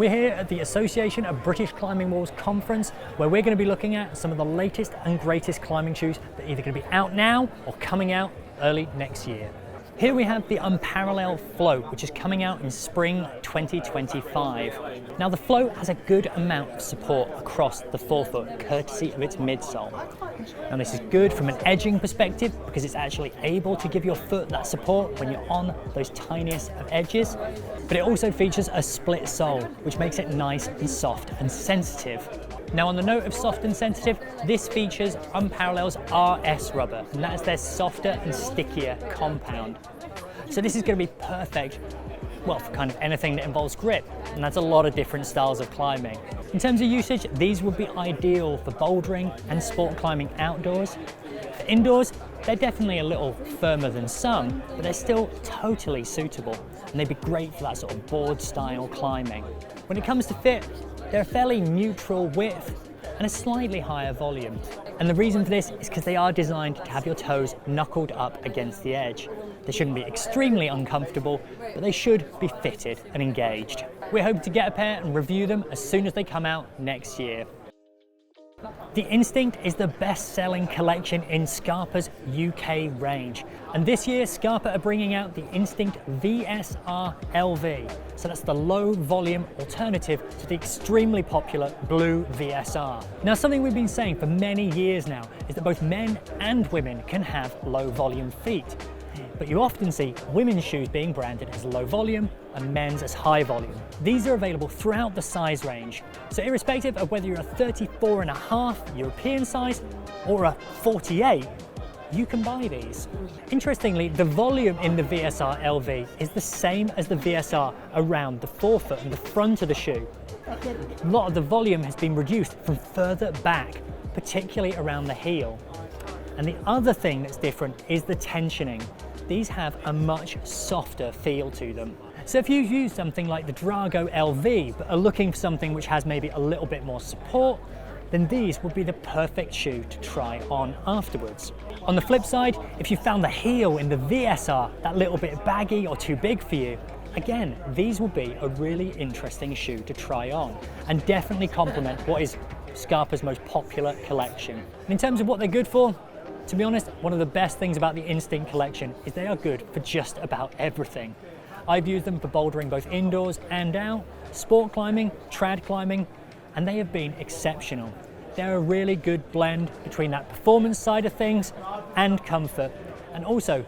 We're here at the Association of British Climbing Walls conference, where we're going to be looking at some of the latest and greatest climbing shoes that are either going to be out now or coming out early next year. Here we have the Unparallel Float, which is coming out in spring 2025. Now the Float has a good amount of support across the forefoot, courtesy of its midsole. Now this is good from an edging perspective because it's actually able to give your foot that support when you're on those tiniest of edges, but it also features a split sole, which makes it nice and soft and sensitive. Now on the note of soft and sensitive, this features Unparallel's RS rubber, and that's their softer and stickier compound. So this is going to be perfect, well, for kind of anything that involves grip, and that's a lot of different styles of climbing. In terms of usage, these would be ideal for bouldering and sport climbing outdoors. For indoors, they're definitely a little firmer than some, but they're still totally suitable, and they'd be great for that sort of board style climbing. When it comes to fit, they're a fairly neutral width and a slightly higher volume. And the reason for this is because they are designed to have your toes knuckled up against the edge. They shouldn't be extremely uncomfortable, but they should be fitted and engaged. We're hoping to get a pair and review them as soon as they come out next year. The Instinct is the best-selling collection in Scarpa's UK range, and this year Scarpa are bringing out the Instinct VSR LV, so that's the low-volume alternative to the extremely popular blue VSR. Now something we've been saying for many years now is that both men and women can have low-volume feet, but you often see women's shoes being branded as low volume and men's as high volume. These are available throughout the size range, so irrespective of whether you're a 34.5 European size or a 48, you can buy these. Interestingly, the volume in the VSR LV is the same as the VSR around the forefoot and the front of the shoe. A lot of the volume has been reduced from further back, particularly around the heel. And the other thing that's different is the tensioning. These have a much softer feel to them. So if you use something like the Drago LV but are looking for something which has maybe a little bit more support, then these would be the perfect shoe to try on afterwards. On the flip side, if you found the heel in the VSR that little bit baggy or too big for you, again, these will be a really interesting shoe to try on and definitely complement what is Scarpa's most popular collection. And in terms of what they're good for, to be honest, one of the best things about the Instinct collection is they are good for just about everything. I've used them for bouldering both indoors and out, sport climbing, trad climbing, and they have been exceptional. They're a really good blend between that performance side of things and comfort, and also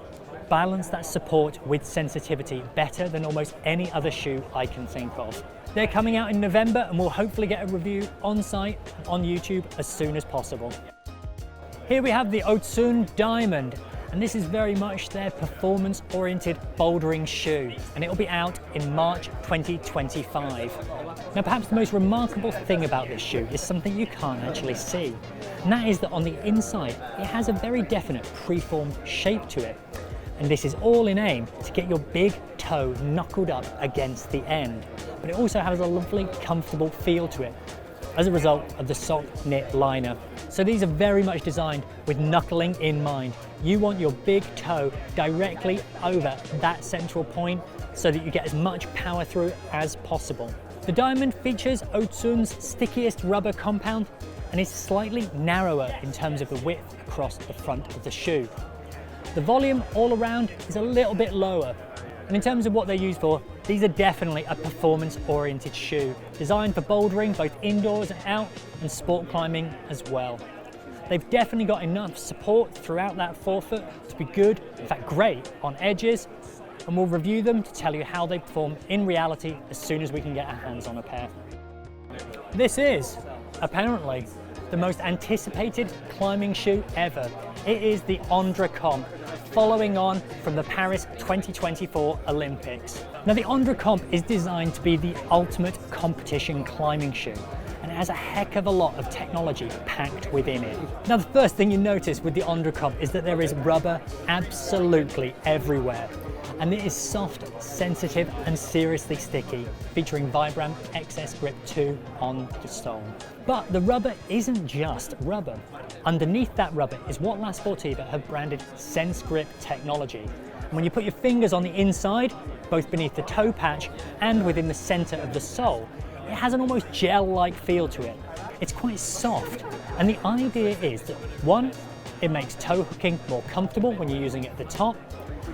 balance that support with sensitivity better than almost any other shoe I can think of. They're coming out in November, and we'll hopefully get a review on site on YouTube as soon as possible. Here we have the Ocun Diamond, and this is very much their performance-oriented bouldering shoe, and it will be out in March 2025. Now perhaps the most remarkable thing about this shoe is something you can't actually see, and that is that on the inside it has a very definite preformed shape to it, and this is all in aim to get your big toe knuckled up against the end, but it also has a lovely comfortable feel to it as a result of the sock knit liner. So these are very much designed with knuckling in mind. You want your big toe directly over that central point so that you get as much power through as possible. The Diamond features Ocun's stickiest rubber compound and is slightly narrower in terms of the width across the front of the shoe. The volume all around is a little bit lower. And in terms of what they're used for, these are definitely a performance-oriented shoe, designed for bouldering both indoors and out, and sport climbing as well. They've definitely got enough support throughout that forefoot to be good, in fact great, on edges, and we'll review them to tell you how they perform in reality as soon as we can get our hands on a pair. This is, apparently, the most anticipated climbing shoe ever. It is the Ondra Comp, following on from the Paris 2024 Olympics. Now the Ondra Comp is designed to be the ultimate competition climbing shoe, and it has a heck of a lot of technology packed within it. Now the first thing you notice with the Ondra Comp is that there is rubber absolutely everywhere, and it is soft, sensitive and seriously sticky, featuring Vibram XS Grip 2 on the sole. But the rubber isn't just rubber. Underneath that rubber is what La Sportiva have branded Sense Grip technology. And when you put your fingers on the inside, both beneath the toe patch and within the center of the sole, it has an almost gel-like feel to it. It's quite soft, and the idea is that one, it makes toe hooking more comfortable when you're using it at the top,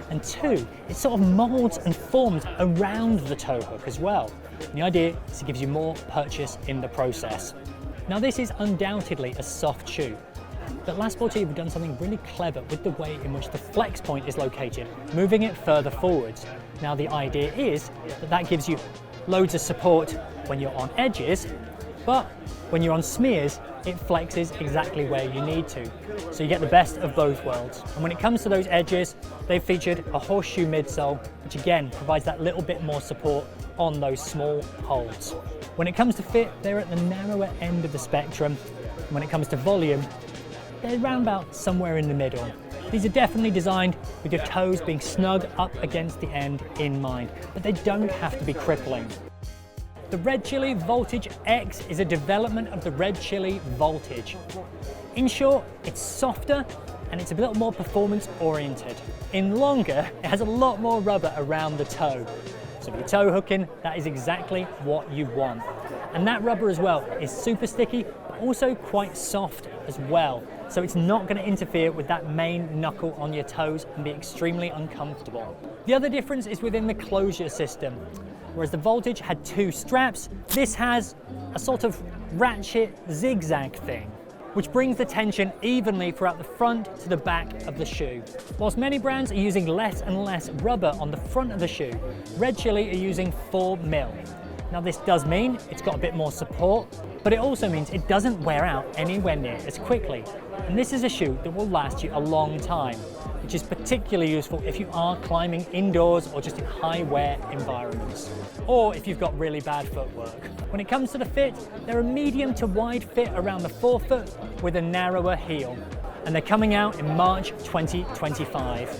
and two, it sort of molds and forms around the toe hook as well. And the idea is it gives you more purchase in the process. Now this is undoubtedly a soft shoe, but La Sportiva have done something really clever with the way in which the flex point is located, moving it further forwards. Now the idea is that that gives you loads of support when you're on edges, but when you're on smears, it flexes exactly where you need to. So you get the best of both worlds. And when it comes to those edges, they've featured a horseshoe midsole, which again provides that little bit more support on those small holes. When it comes to fit, they're at the narrower end of the spectrum. And when it comes to volume, they're around about somewhere in the middle. These are definitely designed with your toes being snug up against the end in mind, but they don't have to be crippling. The Red Chili Voltage X is a development of the Red Chili Voltage. In short, it's softer and it's a little more performance oriented. In longer, it has a lot more rubber around the toe. So if you're toe hooking, that is exactly what you want. And that rubber as well is super sticky, but also quite soft as well. So it's not going to interfere with that main knuckle on your toes and be extremely uncomfortable. The other difference is within the closure system. Whereas the Voltage had two straps, this has a sort of ratchet zigzag thing, which brings the tension evenly throughout the front to the back of the shoe. Whilst many brands are using less and less rubber on the front of the shoe, Red Chili are using 4mm. Now this does mean it's got a bit more support, but it also means it doesn't wear out anywhere near as quickly. And this is a shoe that will last you a long time, which is particularly useful if you are climbing indoors or just in high wear environments, or if you've got really bad footwork. When it comes to the fit, they're a medium to wide fit around the forefoot with a narrower heel, and they're coming out in March 2025.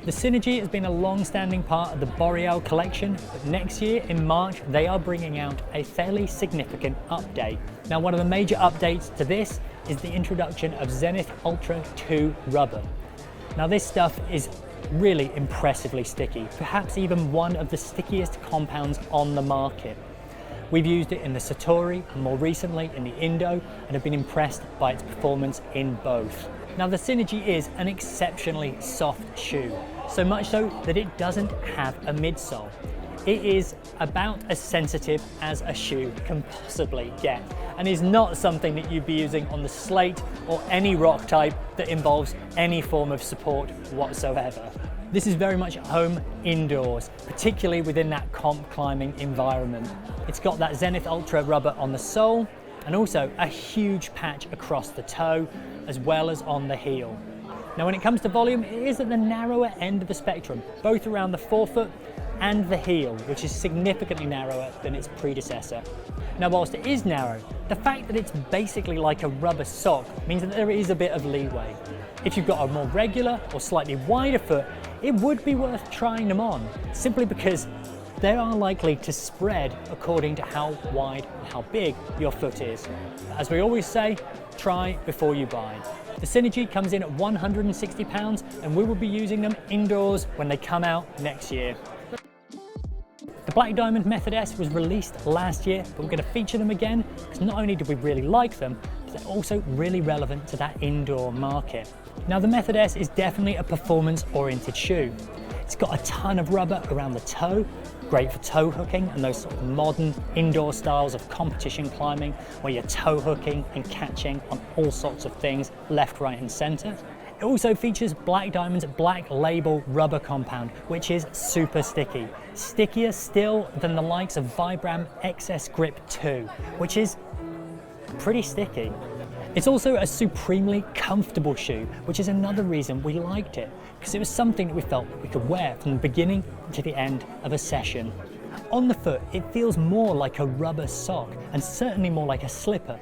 The Synergy has been a long-standing part of the Boreal collection, but next year in March they are bringing out a fairly significant update. Now one of the major updates to this is the introduction of Zenith Ultra 2 rubber. Now this stuff is really impressively sticky, perhaps even one of the stickiest compounds on the market. We've used it in the Satori and more recently in the Indo and have been impressed by its performance in both. Now the Synergy is an exceptionally soft shoe, so much so that it doesn't have a midsole. It is about as sensitive as a shoe can possibly get, and is not something that you'd be using on the slate or any rock type that involves any form of support whatsoever. This is very much at home indoors, particularly within that comp climbing environment. It's got that Zenith Ultra rubber on the sole and also a huge patch across the toe as well as on the heel. Now when it comes to volume, it is at the narrower end of the spectrum, both around the forefoot and the heel, which is significantly narrower than its predecessor. Now whilst it is narrow, the fact that it's basically like a rubber sock means that there is a bit of leeway. If you've got a more regular or slightly wider foot, it would be worth trying them on, simply because they are likely to spread according to how wide and how big your foot is. As we always say, try before you buy. The Synergy comes in at £160 and we will be using them indoors when they come out next year. The Black Diamond Method S was released last year, but we're going to feature them again because not only do we really like them, but they're also really relevant to that indoor market. Now the Method S is definitely a performance-oriented shoe. It's got a ton of rubber around the toe, great for toe hooking and those sort of modern indoor styles of competition climbing where you're toe hooking and catching on all sorts of things, left, right and centre. It also features Black Diamond's Black Label rubber compound, which is super sticky. Stickier still than the likes of Vibram XS Grip 2, which is pretty sticky. It's also a supremely comfortable shoe, which is another reason we liked it, because it was something that we felt we could wear from the beginning to the end of a session. On the foot, it feels more like a rubber sock and certainly more like a slipper,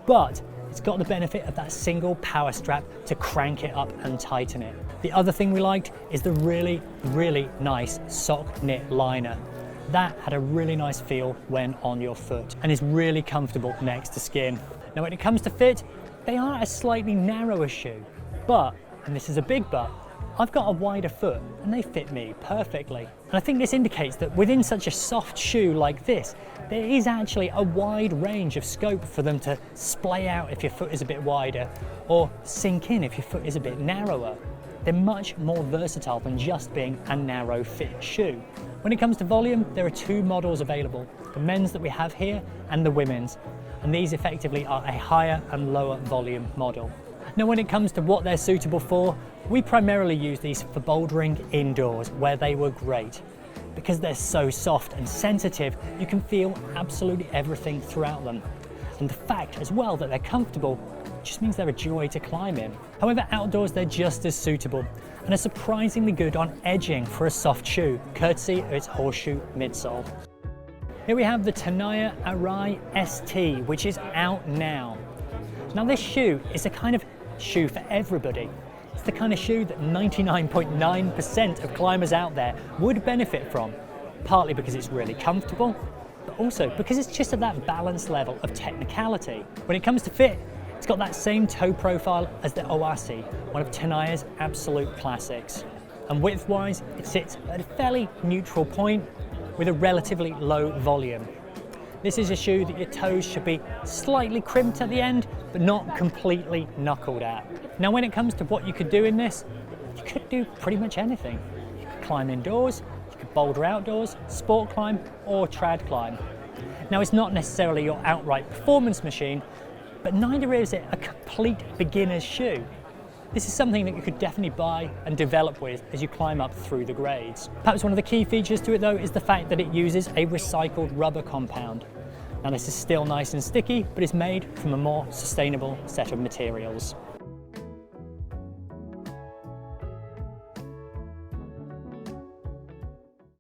but it's got the benefit of that single power strap to crank it up and tighten it. The other thing we liked is the really, really nice sock knit liner. That had a really nice feel when on your foot and is really comfortable next to skin. Now when it comes to fit, they are a slightly narrower shoe, but, and this is a big but, I've got a wider foot and they fit me perfectly. And I think this indicates that within such a soft shoe like this, there is actually a wide range of scope for them to splay out if your foot is a bit wider, or sink in if your foot is a bit narrower. They're much more versatile than just being a narrow fit shoe. When it comes to volume, there are two models available, the men's that we have here and the women's. And these effectively are a higher and lower volume model. Now when it comes to what they're suitable for, we primarily use these for bouldering indoors, where they were great. Because they're so soft and sensitive, you can feel absolutely everything throughout them. And the fact as well that they're comfortable just means they're a joy to climb in. However, outdoors they're just as suitable and are surprisingly good on edging for a soft shoe, courtesy of its horseshoe midsole. Here we have the Tenaya Arai ST, which is out now. Now this shoe is a kind of shoe for everybody. It's the kind of shoe that 99.9% of climbers out there would benefit from, partly because it's really comfortable, but also because it's just at that balanced level of technicality. When it comes to fit, it's got that same toe profile as the Oasi, one of Tenaya's absolute classics. And width-wise, it sits at a fairly neutral point with a relatively low volume. This is a shoe that your toes should be slightly crimped at the end, but not completely knuckled at. Now when it comes to what you could do in this, you could do pretty much anything. You could climb indoors, you could boulder outdoors, sport climb, or trad climb. Now it's not necessarily your outright performance machine, but neither is it a complete beginner's shoe. This is something that you could definitely buy and develop with as you climb up through the grades. Perhaps one of the key features to it though is the fact that it uses a recycled rubber compound. Now this is still nice and sticky, but it's made from a more sustainable set of materials.